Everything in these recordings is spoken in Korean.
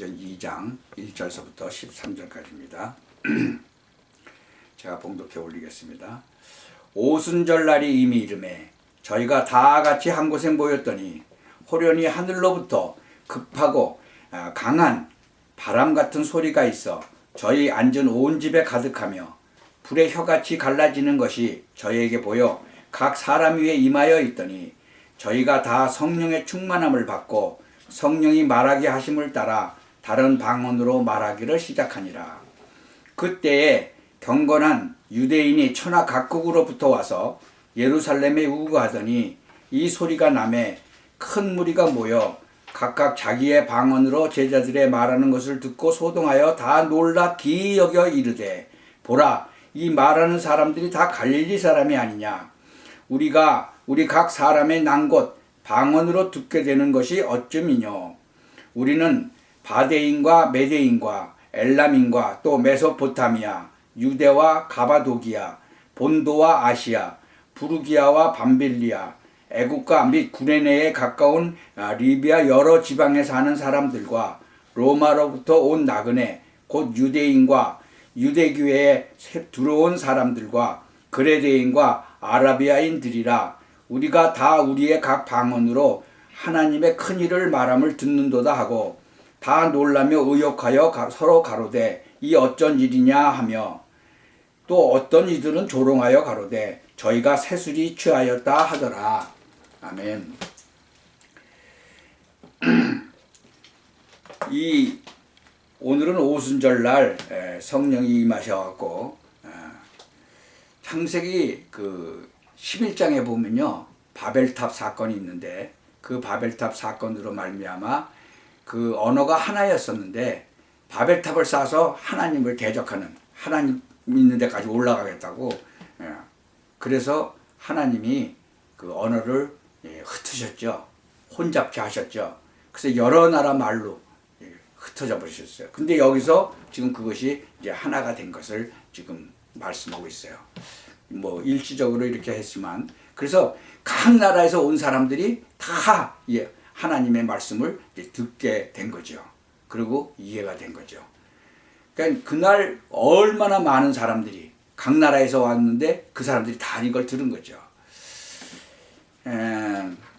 2장 1절서부터 13절까지입니다. 제가 봉독해 올리겠습니다. 오순절날이 이미 이름에 저희가 다 같이 한 곳에 모였더니 호련히 하늘로부터 급하고 강한 바람 같은 소리가 있어 저희 앉은 온 집에 가득하며 불의 혀같이 갈라지는 것이 저희에게 보여 각 사람 위에 임하여 있더니 저희가 다 성령의 충만함을 받고 성령이 말하게 하심을 따라 다른 방언으로 말하기를 시작하니라. 그때에 경건한 유대인이 천하 각국으로부터 와서 예루살렘에 우거하더니 이 소리가 나매 큰 무리가 모여 각각 자기의 방언으로 제자들의 말하는 것을 듣고 소동하여 다 놀라 기이 여겨 이르되 보라, 이 말하는 사람들이 다 갈릴리 사람이 아니냐. 우리 각 사람의 난 곳 방언으로 듣게 되는 것이 어쯤이뇨. 우리는 바데인과 메데인과 엘람인과 또 메소포타미아, 유대와 가바도기아, 본도와 아시아, 부르기아와 밤빌리아, 애국과 및 구레네에 가까운 리비아 여러 지방에 사는 사람들과 로마로부터 온 나그네 곧 유대인과 유대교회에 들어온 사람들과 그레데인과 아라비아인들이라. 우리가 다 우리의 각 방언으로 하나님의 큰 일을 말함을 듣는도다 하고 다 놀라며 의욕하여 서로 가로되 이 어쩐 일이냐 하며 또 어떤 이들은 조롱하여 가로되 저희가 새술이 취하였다 하더라. 아멘. 오늘은 오순절날 성령이 임하셔갖고 창세기 11장에 보면요 바벨탑 사건이 있는데 그 바벨탑 사건으로 말미암아 그 언어가 하나였었는데 바벨탑을 쌓아서 하나님을 대적하는, 하나님 있는 데까지 올라가겠다고, 그래서 하나님이 그 언어를 흩으셨죠. 혼잡케 하셨죠. 그래서 여러 나라 말로 흩어져 버리셨어요. 근데 여기서 지금 그것이 이제 하나가 된 것을 지금 말씀하고 있어요. 뭐 일시적으로 이렇게 했지만, 그래서 각 나라에서 온 사람들이 다 하나님의 말씀을 듣게 된 거죠. 그리고 이해가 된 거죠. 그러니까 그날 얼마나 많은 사람들이 각 나라에서 왔는데 그 사람들이 다 이걸 들은 거죠.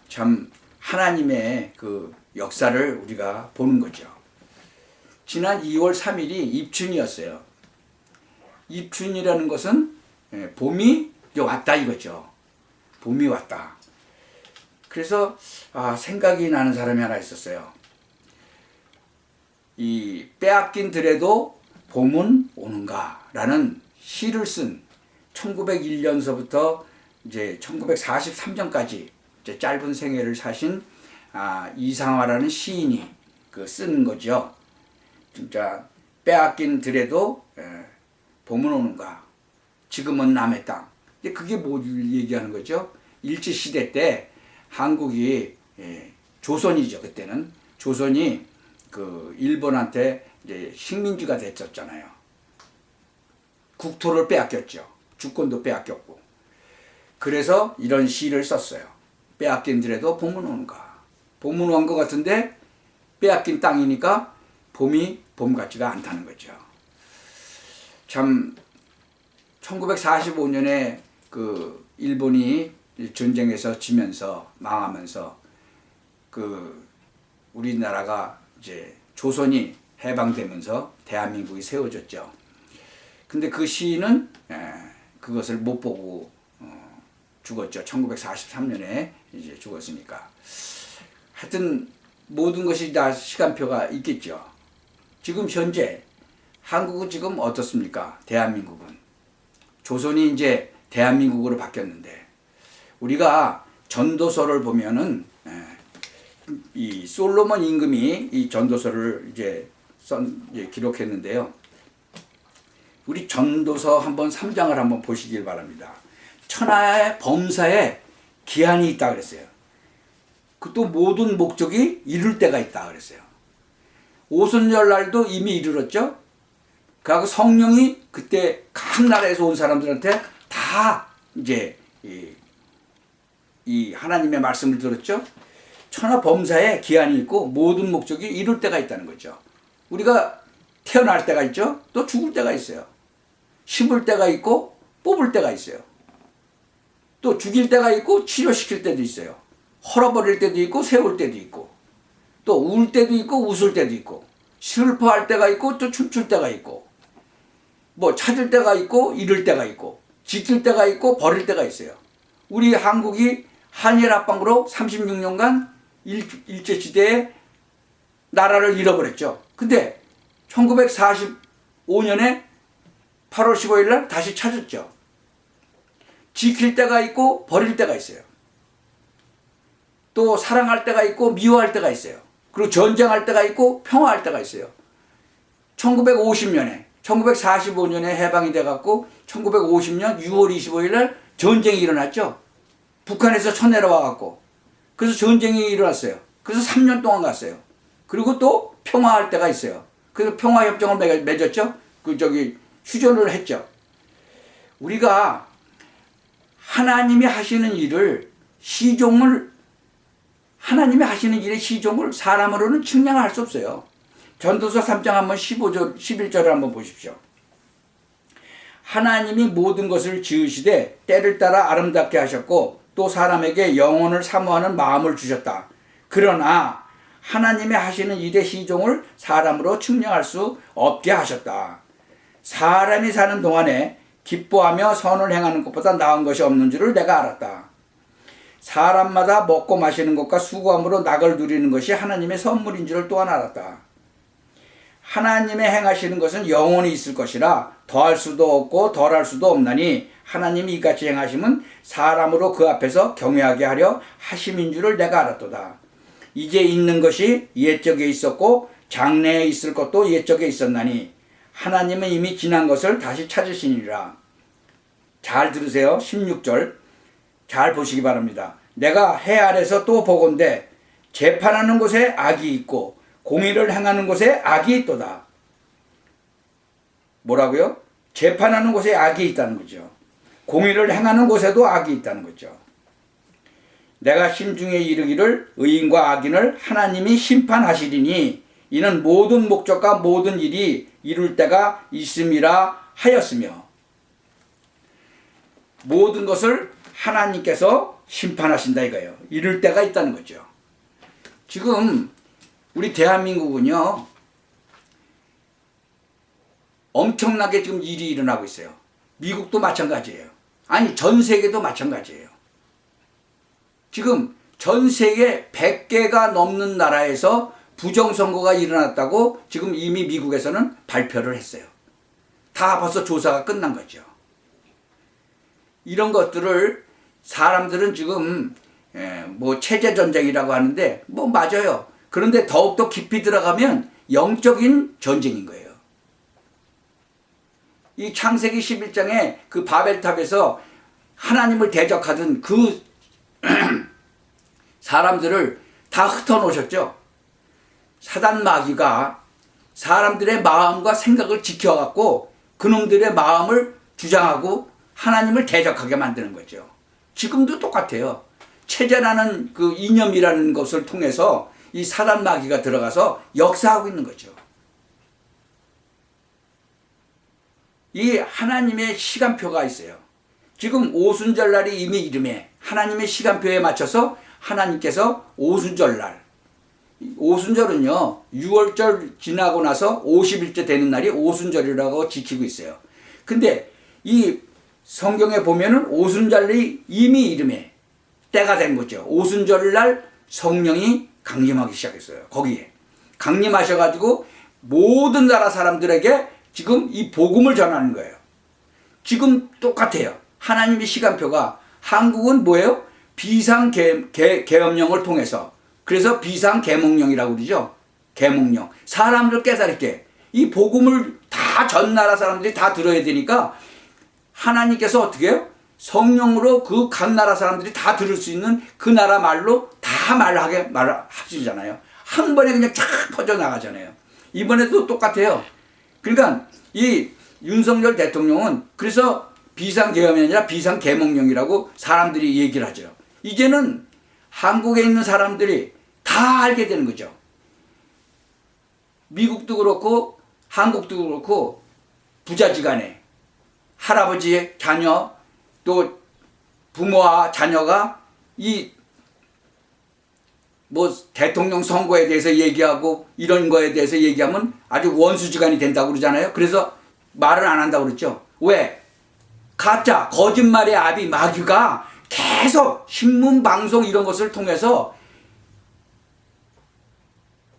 참 하나님의 그 역사를 우리가 보는 거죠. 지난 2월 3일이 입춘이었어요. 입춘이라는 것은 봄이 왔다 이거죠. 봄이 왔다. 그래서 생각이 나는 사람이 하나 있었어요. 이 빼앗긴 들에도 봄은 오는가 라는 시를 쓴 1901년서부터 이제 1943년까지 이제 짧은 생애를 사신 이상화라는 시인이 쓴 거죠. 진짜 빼앗긴 들에도 봄은 오는가. 지금은 남의 땅. 근데 그게 뭐 얘기하는 거죠? 일제시대 때 한국이 조선이죠. 그때는 조선이 그 일본한테 이제 식민지가 됐었잖아요. 국토를 빼앗겼죠. 주권도 빼앗겼고. 그래서 이런 시를 썼어요. 빼앗긴 들에도 봄은 오는가. 봄은 온 것 같은데 빼앗긴 땅이니까 봄이 봄 같지가 않다는 거죠. 참 1945년에 그 일본이 전쟁에서 지면서 망하면서 우리나라가 이제 조선이 해방되면서 대한민국이 세워졌죠. 근데 그 시인은 그것을 못 보고 죽었죠. 1943년에 이제 죽었으니까. 하여튼 모든 것이 다 시간표가 있겠죠. 지금 현재 한국은 지금 어떻습니까? 대한민국은. 조선이 이제 대한민국으로 바뀌었는데 우리가 전도서를 보면은 이 솔로몬 임금이 이 전도서를 이제 기록했는데요. 우리 전도서 한번 3장을 한번 보시길 바랍니다. 천하의 범사에 기한이 있다 그랬어요. 그 또 모든 목적이 이룰 때가 있다 그랬어요. 오순절 날도 이미 이르렀죠. 그리고 성령이 그때 각 나라에서 온 사람들한테 다 이제 이 하나님의 말씀을 들었죠. 천하 범사에 기한이 있고 모든 목적이 이룰 때가 있다는 거죠. 우리가 태어날 때가 있죠. 또 죽을 때가 있어요. 심을 때가 있고 뽑을 때가 있어요. 또 죽일 때가 있고 치료시킬 때도 있어요. 헐어버릴 때도 있고 세울 때도 있고 또 울 때도 있고 웃을 때도 있고 슬퍼할 때가 있고 또 춤출 때가 있고 뭐 찾을 때가 있고 잃을 때가 있고 지킬 때가 있고 버릴 때가 있어요. 우리 한국이 한일 합방으로 36년간 일제시대에 나라를 잃어버렸죠. 근데 1945년에 8월 15일 날 다시 찾았죠. 지킬 때가 있고 버릴 때가 있어요. 또 사랑할 때가 있고 미워할 때가 있어요. 그리고 전쟁할 때가 있고 평화할 때가 있어요. 1950년에 1945년에 해방이 돼갖고 1950년 6월 25일 날 전쟁이 일어났죠. 북한에서 쳐내려와갖고 그래서 전쟁이 일어났어요. 그래서 3년 동안 갔어요. 그리고 또 평화할 때가 있어요. 그래서 평화협정을 맺었죠. 휴전을 했죠. 우리가 하나님이 하시는 일을 하나님이 하시는 일의 시종을 사람으로는 측량할 수 없어요. 전도서 3장 한번 15절, 11절을 한번 보십시오. 하나님이 모든 것을 지으시되 때를 따라 아름답게 하셨고 또 사람에게 영혼을 사모하는 마음을 주셨다. 그러나 하나님이 하시는 일의 시종을 사람으로 측량할 수 없게 하셨다. 사람이 사는 동안에 기뻐하며 선을 행하는 것보다 나은 것이 없는 줄을 내가 알았다. 사람마다 먹고 마시는 것과 수고함으로 낙을 누리는 것이 하나님의 선물인 줄을 또한 알았다. 하나님의 행하시는 것은 영원히 있을 것이라 더할 수도 없고 덜할 수도 없나니 하나님이 이같이 행하심은 사람으로 그 앞에서 경외하게 하려 하심인 줄을 내가 알았도다. 이제 있는 것이 옛적에 있었고 장래에 있을 것도 옛적에 있었나니 하나님은 이미 지난 것을 다시 찾으시니라. 잘 들으세요. 16절 잘 보시기 바랍니다. 내가 해 아래서 또 보건대 재판하는 곳에 악이 있고 공의를 행하는 곳에 악이 있도다. 뭐라고요? 재판하는 곳에 악이 있다는 거죠. 공의를 행하는 곳에도 악이 있다는 거죠. 내가 심중에 이르기를 의인과 악인을 하나님이 심판하시리니 이는 모든 목적과 모든 일이 이룰 때가 있음이라 하였으며 모든 것을 하나님께서 심판하신다 이거예요. 이룰 때가 있다는 거죠. 지금 우리 대한민국은요 엄청나게 지금 일이 일어나고 있어요. 미국도 마찬가지예요. 아니 전 세계도 마찬가지예요. 지금 전 세계 100개가 넘는 나라에서 부정선거가 일어났다고 지금 이미 미국에서는 발표를 했어요. 다 벌써 조사가 끝난 거죠. 이런 것들을 사람들은 지금 뭐 체제전쟁이라고 하는데 뭐 맞아요. 그런데 더욱더 깊이 들어가면 영적인 전쟁인 거예요. 이 창세기 11장에 그 바벨탑에서 하나님을 대적하던 그 사람들을 다 흩어놓으셨죠. 사단 마귀가 사람들의 마음과 생각을 지켜갖고 그놈들의 마음을 주장하고 하나님을 대적하게 만드는 거죠. 지금도 똑같아요. 체제라는 그 이념이라는 것을 통해서 이 사단 마귀가 들어가서 역사하고 있는 거죠. 이 하나님의 시간표가 있어요. 지금 오순절날이 이미 이름에 하나님의 시간표에 맞춰서 하나님께서 오순절날, 오순절은요 6월절 지나고 나서 50일째 되는 날이 오순절이라고 지키고 있어요. 근데 이 성경에 보면은 오순절이 이미 이름에 때가 된 거죠. 오순절날 성령이 강림하기 시작했어요. 거기에 강림하셔가지고 모든 나라 사람들에게 지금 이 복음을 전하는 거예요. 지금 똑같아요. 하나님의 시간표가 한국은 뭐예요? 비상계엄령을 통해서 그래서 비상계몽령이라고 그러죠. 계몽령. 사람들 깨달게 이 복음을 다 전 나라 사람들이 다 들어야 되니까 하나님께서 어떻게 해요? 성령으로 그 각 나라 사람들이 다 들을 수 있는 그 나라 말로 다 말하시잖아요. 한 번에 그냥 쫙 퍼져나가잖아요. 이번에도 똑같아요. 그러니까 이 윤석열 대통령은 그래서 비상계엄이 아니라 비상계몽령이라고 사람들이 얘기를 하죠. 이제는 한국에 있는 사람들이 다 알게 되는 거죠. 미국도 그렇고 한국도 그렇고 부자지간에 할아버지 자녀 또 부모와 자녀가 이 뭐 대통령 선거에 대해서 얘기하고 이런 거에 대해서 얘기하면 아주 원수지간이 된다고 그러잖아요. 그래서 말을 안 한다고 그랬죠. 왜? 가짜 거짓말의 아비 마귀가 계속 신문 방송 이런 것을 통해서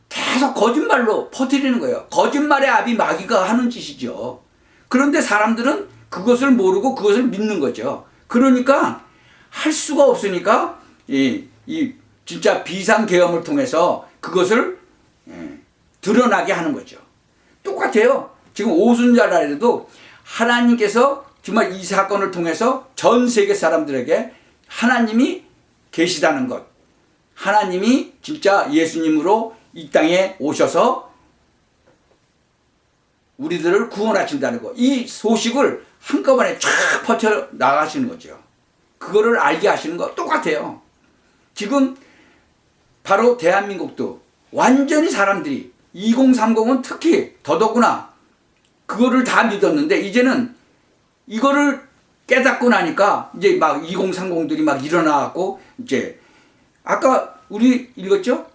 계속 거짓말로 퍼뜨리는 거예요. 거짓말의 아비 마귀가 하는 짓이죠. 그런데 사람들은 그것을 모르고 그것을 믿는 거죠. 그러니까 할 수가 없으니까 이 진짜 비상계엄을 통해서 그것을 드러나게 하는 거죠. 똑같아요. 지금 오순절날에도 하나님께서 정말 이 사건을 통해서 전 세계 사람들에게 하나님이 계시다는 것, 하나님이 진짜 예수님으로 이 땅에 오셔서 우리들을 구원하신다는 것, 이 소식을 한꺼번에 쫙 퍼져 나가시는 거죠. 그거를 알게 하시는 거 똑같아요. 지금 바로 대한민국도 완전히 사람들이 2030은 특히 더더구나 그거를 다 믿었는데 이제는 이거를 깨닫고 나니까 이제 막 2030들이 막 일어나갖고 이제 아까 우리 읽었죠?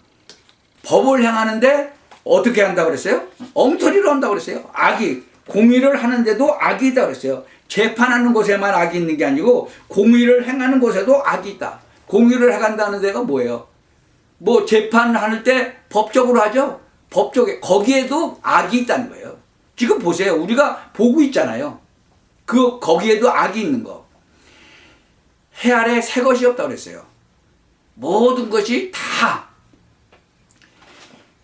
법을 행하는데 어떻게 한다고 그랬어요? 엉터리로 한다고 그랬어요. 악이 공의를 하는데도 악이 있다고 그랬어요. 재판하는 곳에만 악이 있는 게 아니고 공의를 행하는 곳에도 악이 있다. 공의를 해간다는 데가 뭐예요? 뭐 재판할 때 법적으로 하죠. 법적에 거기에도 악이 있다는 거예요. 지금 보세요. 우리가 보고 있잖아요. 거기에도 악이 있는 거. 해 아래 새 것이 없다고 그랬어요. 모든 것이 다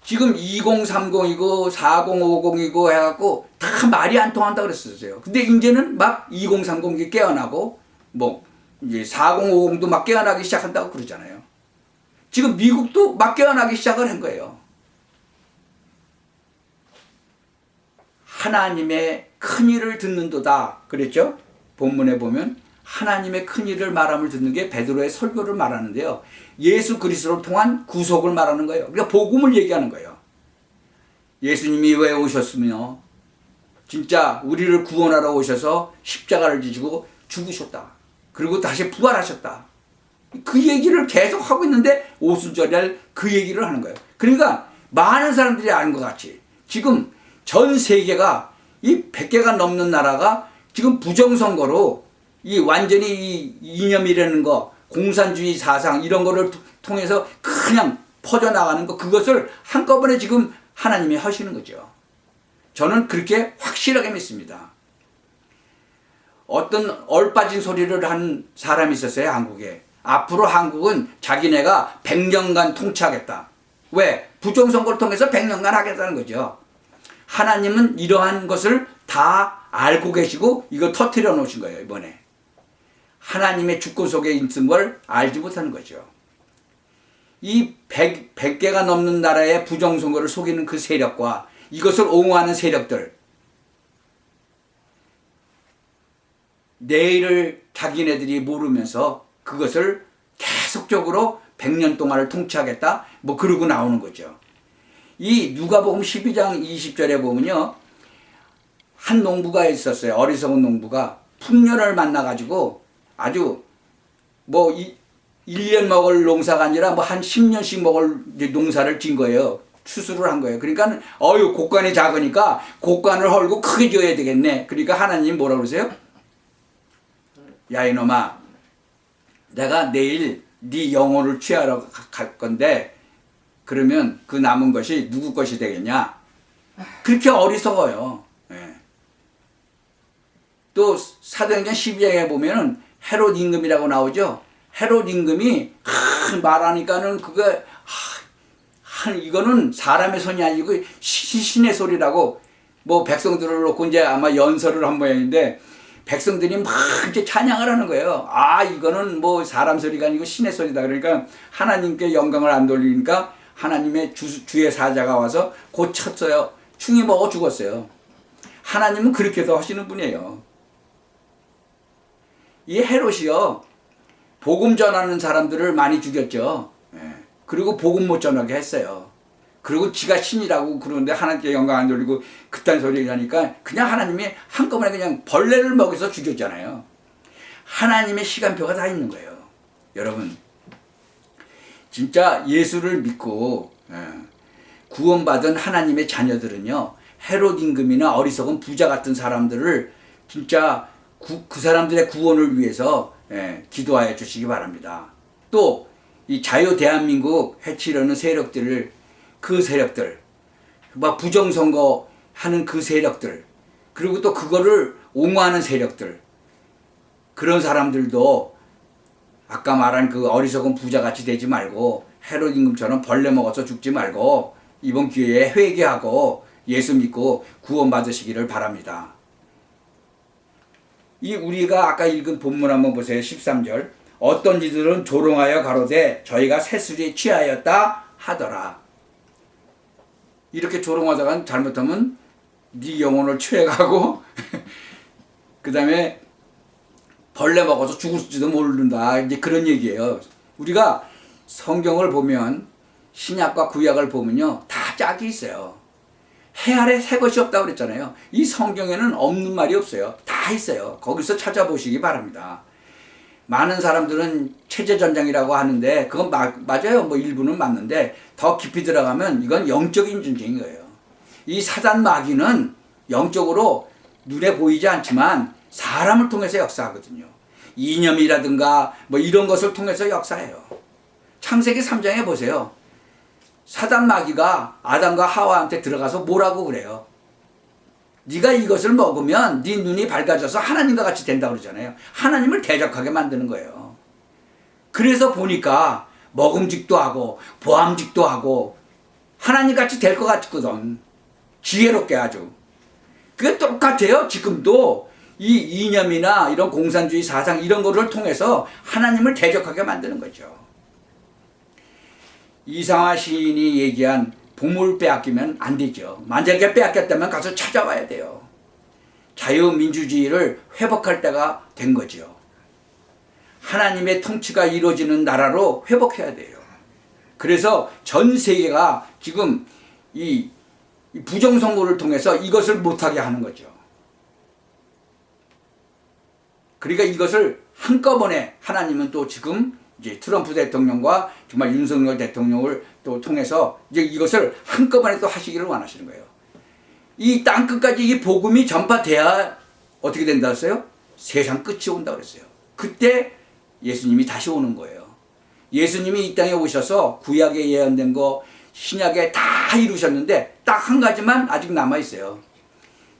지금 2030이고 4050이고 해갖고 다 말이 안 통한다고 그랬었어요. 근데 이제는 막 2030이 깨어나고 뭐 이제 4050도 막 깨어나기 시작한다고 그러잖아요. 지금 미국도 막 깨어나기 시작을 한 거예요. 하나님의 큰일을 듣는도다 그랬죠? 본문에 보면 하나님의 큰일을 말함을 듣는 게 베드로의 설교를 말하는데요. 예수 그리스도를 통한 구속을 말하는 거예요. 그러니까 복음을 얘기하는 거예요. 예수님이 왜 오셨으며 진짜 우리를 구원하러 오셔서 십자가를 지시고 죽으셨다. 그리고 다시 부활하셨다. 그 얘기를 계속 하고 있는데 오순절날 그 얘기를 하는 거예요. 그러니까 많은 사람들이 아는 것 같이 지금 전 세계가 이 100개가 넘는 나라가 지금 부정선거로 이 완전히 이 이념이라는 거 공산주의 사상 이런 거를 통해서 그냥 퍼져나가는 거 그것을 한꺼번에 지금 하나님이 하시는 거죠. 저는 그렇게 확실하게 믿습니다. 어떤 얼빠진 소리를 한 사람이 있었어요. 한국에. 앞으로 한국은 자기네가 100년간 통치하겠다. 왜? 부정선거를 통해서 100년간 하겠다는 거죠. 하나님은 이러한 것을 다 알고 계시고 이거 터뜨려 놓으신 거예요. 이번에. 하나님의 주권 속에 있는 걸 알지 못하는 거죠. 이 100개가 넘는 나라의 부정선거를 속이는 그 세력과 이것을 옹호하는 세력들 내일을 자기네들이 모르면서 그것을 계속적으로 100년 동안을 통치하겠다 뭐 그러고 나오는 거죠. 이 누가복음 12장 20절에 보면요. 한 농부가 있었어요. 어리석은 농부가 풍년을 만나가지고 아주 뭐 1년 먹을 농사가 아니라 뭐 한 10년씩 먹을 농사를 진 거예요. 추수를 한 거예요. 그러니까 곡간이 작으니까 곡간을 헐고 크게 지어야 되겠네. 그러니까 하나님 뭐라 그러세요? 야 이놈아 내가 내일 네 영혼을 취하러 갈 건데 그러면 그 남은 것이 누구 것이 되겠냐? 그렇게 어리석어요. 예. 또 사도행전 12장에 보면은 헤롯 임금이라고 나오죠. 헤롯 임금이 말하니까는 그거 이거는 사람의 손이 아니고 신의 소리라고 뭐 백성들을 놓고 이제 아마 연설을 한 모양인데 백성들이 막 이제 찬양을 하는 거예요. 아 이거는 뭐 사람 소리가 아니고 신의 소리다. 그러니까 하나님께 영광을 안 돌리니까 하나님의 주의 사자가 와서 곧 쳤어요. 충이 먹어 죽었어요. 하나님은 그렇게도 하시는 분이에요. 이 헤롯이요. 복음 전하는 사람들을 많이 죽였죠. 예. 그리고 복음 못 전하게 했어요. 그리고 지가 신이라고 그러는데 하나님께 영광 안 돌리고 그딴 소리를 하니까 그냥 하나님이 한꺼번에 그냥 벌레를 먹여서 죽였잖아요. 하나님의 시간표가 다 있는 거예요. 여러분, 진짜 예수를 믿고 구원받은 하나님의 자녀들은요, 헤롯 임금이나 어리석은 부자 같은 사람들을 진짜 그 사람들의 구원을 위해서 기도하여 주시기 바랍니다. 또 이 자유 대한민국 해치려는 세력들을, 그 세력들, 막 부정선거 하는 그 세력들, 그리고 또 그거를 옹호하는 세력들, 그런 사람들도 아까 말한 그 어리석은 부자같이 되지 말고 헤롯 임금처럼 벌레 먹어서 죽지 말고 이번 기회에 회개하고 예수 믿고 구원받으시기를 바랍니다. 이 우리가 아까 읽은 본문 한번 보세요. 13절. 어떤 이들은 조롱하여 가로되 저희가 새술이 취하였다 하더라. 이렇게 조롱하다가 잘못하면 네 영혼을 취해가고 그 다음에 벌레 먹어서 죽을지도 모른다. 이제 그런 얘기예요. 우리가 성경을 보면 신약과 구약을 보면요, 다 짝이 있어요. 해 아래 새 것이 없다고 그랬잖아요. 이 성경에는 없는 말이 없어요. 다 있어요. 거기서 찾아보시기 바랍니다. 많은 사람들은 체제전쟁이라고 하는데 그건 맞아요. 뭐 일부는 맞는데 더 깊이 들어가면 이건 영적인 전쟁인 거예요. 이 사단 마귀는 영적으로 눈에 보이지 않지만 사람을 통해서 역사하거든요. 이념이라든가 뭐 이런 것을 통해서 역사해요. 창세기 3장에 보세요. 사단 마귀가 아담과 하와한테 들어가서 뭐라고 그래요? 네가 이것을 먹으면 네 눈이 밝아져서 하나님과 같이 된다고 그러잖아요. 하나님을 대적하게 만드는 거예요. 그래서 보니까 먹음직도 하고 보암직도 하고 하나님같이 될 것 같거든. 지혜롭게 아주. 그게 똑같아요. 지금도 이 이념이나 이런 공산주의 사상 이런 거를 통해서 하나님을 대적하게 만드는 거죠. 이상화 시인이 얘기한 보물 빼앗기면 안 되죠. 만약에 빼앗겼다면 가서 찾아와야 돼요. 자유민주주의를 회복할 때가 된 거죠. 하나님의 통치가 이루어지는 나라로 회복해야 돼요. 그래서 전 세계가 지금 이 부정선거를 통해서 이것을 못하게 하는 거죠. 그러니까 이것을 한꺼번에 하나님은 또 지금 이제 트럼프 대통령과 정말 윤석열 대통령을 또 통해서 이제 이것을 한꺼번에 또 하시기를 원하시는 거예요. 이 땅 끝까지 이 복음이 전파돼야 어떻게 된다 했어요? 세상 끝이 온다 그랬어요. 그때 예수님이 다시 오는 거예요. 예수님이 이 땅에 오셔서 구약에 예언된 거 신약에 다 이루셨는데 딱 한 가지만 아직 남아 있어요.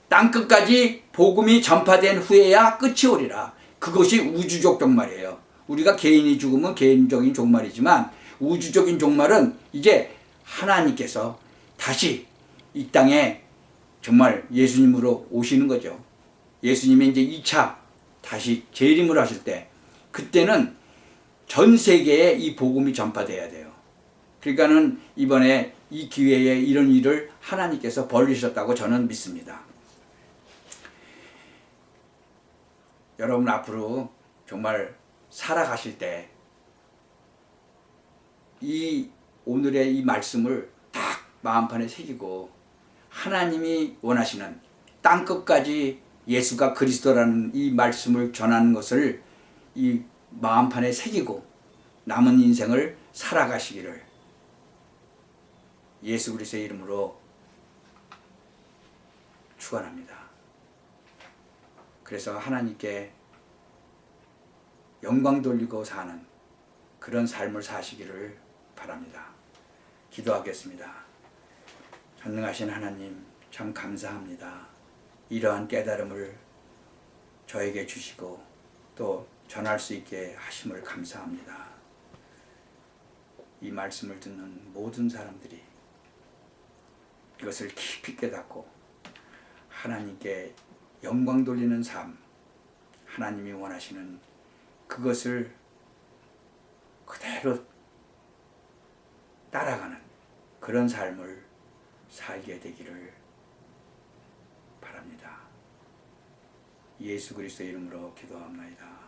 땅 끝까지 복음이 전파된 후에야 끝이 오리라. 그것이 우주적 종말이에요. 우리가 개인이 죽으면 개인적인 종말이지만 우주적인 종말은 이제 하나님께서 다시 이 땅에 정말 예수님으로 오시는 거죠. 예수님이 이제 2차 다시 재림을 하실 때 그때는 전 세계에 이 복음이 전파돼야 돼요. 그러니까는 이번에 이 기회에 이런 일을 하나님께서 벌리셨다고 저는 믿습니다. 여러분 앞으로 정말 살아가실 때 이 오늘의 이 말씀을 딱 마음판에 새기고 하나님이 원하시는 땅끝까지 예수가 그리스도라는 이 말씀을 전하는 것을 이 마음판에 새기고 남은 인생을 살아가시기를 예수 그리스도의 이름으로 축원합니다. 그래서 하나님께 영광 돌리고 사는 그런 삶을 사시기를 바랍니다. 기도하겠습니다. 전능하신 하나님 참 감사합니다. 이러한 깨달음을 저에게 주시고 또 전할 수 있게 하심을 감사합니다. 이 말씀을 듣는 모든 사람들이 이것을 깊이 깨닫고 하나님께 영광 돌리는 삶, 하나님이 원하시는 그것을 그대로 따라가는 그런 삶을 살게 되기를 바랍니다. 예수 그리스도의 이름으로 기도합니다.